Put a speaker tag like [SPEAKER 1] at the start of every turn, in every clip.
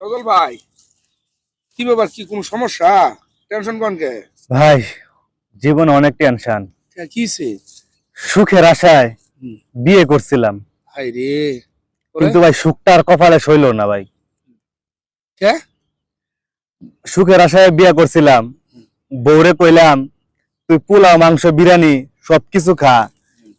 [SPEAKER 1] সজল ভাই, কি ব্যাপার? কি কোনো সমস্যা? টেনশন কোন কে?
[SPEAKER 2] ভাই, জীবনে অনেক টেনশন।
[SPEAKER 1] কিছে?
[SPEAKER 2] সুখের আশায়
[SPEAKER 1] হুম।
[SPEAKER 2] বিয়ে করছিলাম,
[SPEAKER 1] হাই রে।
[SPEAKER 2] কিন্তু ভাই সুখটা আর কপালে সইল না ভাই।
[SPEAKER 1] কে?
[SPEAKER 2] সুখের আশায় বিয়ে করছিলাম, বউরে কইলাম তুই পোলাও মাংস বিরিয়ানি সবকিছু খা,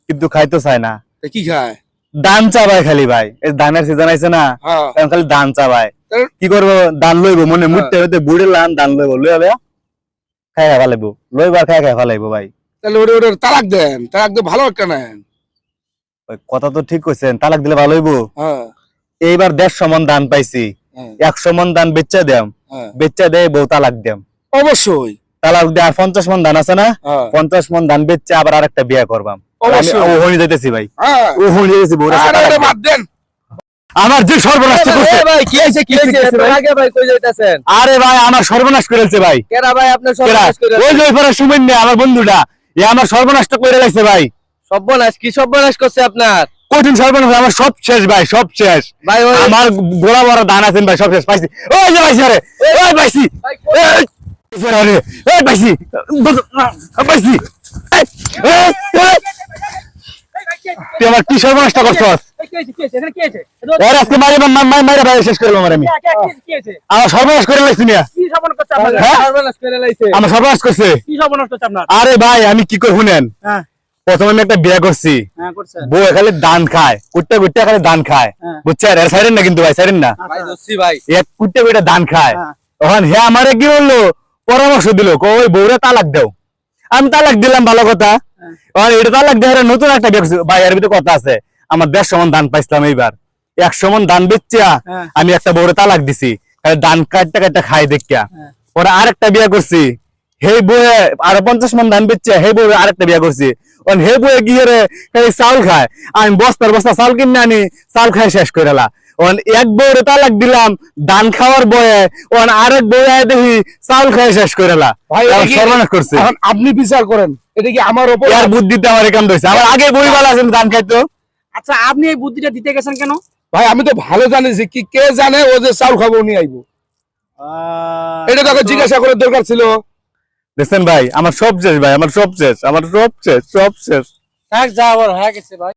[SPEAKER 2] কিন্তু খাইতে চায় না।
[SPEAKER 1] তা কি খায়?
[SPEAKER 2] দান চাবায় খালি ভাই, এই ধানের সিজন আইছে না,
[SPEAKER 1] হ্যাঁ।
[SPEAKER 2] এখন খালি দান চাবায়।
[SPEAKER 1] তার-
[SPEAKER 2] কি করবো, দান লইবো মনে
[SPEAKER 1] হ্যাঁ।
[SPEAKER 2] মুটতে হইতে বুড়ে লান দান লইবো, লইয়া খাই খাই ফালাইবো, লইবার খাই খাই ফালাইবো ভাই।
[SPEAKER 1] তাহলে ওরে তালাক দেন, তালাক দিয়ে ভালো একটা নেন।
[SPEAKER 2] ওই কথা তো ঠিক কইছেন, তালাক দিলে ভালো হইবো।
[SPEAKER 1] হ্যাঁ,
[SPEAKER 2] এইবার 150 মন দান পাইছি,
[SPEAKER 1] হ্যাঁ,
[SPEAKER 2] 100 মন দান বেচা দেম,
[SPEAKER 1] হ্যাঁ।
[SPEAKER 2] বেচা দেয় বউ তালাক দেম।
[SPEAKER 1] অবশ্যই।
[SPEAKER 2] তালাক দিয়ে আর 50 মন ধান আছে না,
[SPEAKER 1] হ্যাঁ,
[SPEAKER 2] 50 মন ধান বেচে আবার আরেকটা বিয়ে করবাম। আমি
[SPEAKER 1] অবশ্যই।
[SPEAKER 2] ওহনি যাইতেছি ভাই,
[SPEAKER 1] হ্যাঁ।
[SPEAKER 2] ওহনি যাইতেছি বউরে
[SPEAKER 1] আরে
[SPEAKER 2] তালাক
[SPEAKER 1] ওরে
[SPEAKER 2] দেম।
[SPEAKER 1] বাদ দেন।
[SPEAKER 2] আমার যে সর্বনাশ করছে
[SPEAKER 3] ভাই কি হইছে কি হইছে
[SPEAKER 2] হইছে ভাই?
[SPEAKER 3] আগে ভাই কই যাইতাছেন?
[SPEAKER 2] আরে ভাই আমার সর্বনাশ করেছে ভাই।
[SPEAKER 3] কেরা ভাই আপনার
[SPEAKER 2] কেরা?
[SPEAKER 3] সর্বনাশ করে
[SPEAKER 2] ওই যে ওইপারে সুমেন না আমার বন্ধুটা, এ আমার সর্বনাশটা করে লাইছে ভাই।
[SPEAKER 3] সর্বনাশ কি সর্বনাশ করছে আপনার?
[SPEAKER 2] কঠিন সর্বনাশ, আমার সব শেষ ভাই, সব শেষ।
[SPEAKER 3] ভাই ওই
[SPEAKER 2] আমার গোড়া বড় ধান আছেন ভাই, সব শেষ পাইছি। ওই যে পাইছি, আরে ওই পাইছি,
[SPEAKER 3] ভাই
[SPEAKER 2] এই, আরে এই পাইছি, পাইছি। এই, এই, এই। তুই আমার কি সর্বনাশটা করছস? ওর আজকে মাইরা ভাই শেষ করে আমার আমি। আমার সর্বনাশ করে লাইছি না, হ্যাঁ?
[SPEAKER 3] সর্বনাশ করে লাইছে।
[SPEAKER 2] আমার সর্বনাশ করছে। আরে ভাই আমি কি করে শুনেন,
[SPEAKER 3] হ্যাঁ
[SPEAKER 2] প্রথমে আমি একটা বিয়ে করছি,
[SPEAKER 3] হ্যাঁ করছেন।
[SPEAKER 2] বউ খালি দান খায়, কুট্টা কুট্টা খালি দান খায়,
[SPEAKER 3] হ্যাঁ।
[SPEAKER 2] বুঝছেন? এর সাইরেন না কিন্তু ভাই, সাইরেন না,
[SPEAKER 3] ভাই দোষী ভাই।
[SPEAKER 2] এক কুট্টা কুট্টা দান খায়।
[SPEAKER 3] হ্যাঁ।
[SPEAKER 2] তখন হে আমারে কি বললো, পরামর্শ দিল, ওই বউরে তালাক দাও। আমি তালাক দিলাম, ভালো কথা।
[SPEAKER 3] হ্যাঁ।
[SPEAKER 2] আর এটা তালাক দেওয়ার নতুন একটা বিয়ে করছি ভাই, এর ভিতরে কথা আছে। আমার 150 মন দান পাইছিলাম, এইবার 100 মন দান বেচিয়া
[SPEAKER 3] হ্যাঁ।
[SPEAKER 2] আমি একটা বউরে তালাক দিছি, খালি দান কাটতে কাটতে খাই দেখিয়া।
[SPEAKER 3] হ্যাঁ।
[SPEAKER 2] পরে আরেকটা বিয়ে করছি, হে বউয়ে আরো 50 মন ধান বেচছে, হে বউয়ে আরেকটা বিয়ে করছি। হে বউয়ে গিয়ে রে খালি চাউল খায়, আমি বস্তার বস্তা চাউল কিনে আনি, চাউল খাই শেষ করে লা। এক বউরে তালাক দিলাম ধান খাওয়ার বয়ে, আরেক বউয়ে দেখি চাউল খাই শেষ করে লা।
[SPEAKER 1] ভাই,
[SPEAKER 2] আমার
[SPEAKER 1] এটা কি-
[SPEAKER 2] সর্বনাশ করছে।
[SPEAKER 1] এখন আপনি বিচার করেন, এটা কি আমার ওপর?
[SPEAKER 2] ইয়ার বুদ্ধিতে আমার একাম ধরছে, আমার আগে বই ভালো আছেন ধান খাইতো।
[SPEAKER 3] আচ্ছা আপনি এই বুদ্ধিটা দিতে গেছেন কেন?
[SPEAKER 1] ভাই আমি তো ভালো জানি যে কি কে জানে ও যে চাউল খাবো নিয়ে আইবো। এটা তোকে জিজ্ঞাসা করার দরকার ছিল।
[SPEAKER 2] দেখছেন ভাই, আমার সব শেষ ভাই, আমার সব শেষ, আমার সব শেষ, সব শেষ।
[SPEAKER 3] থাক যা আবার হয়ে গেছে ভাই।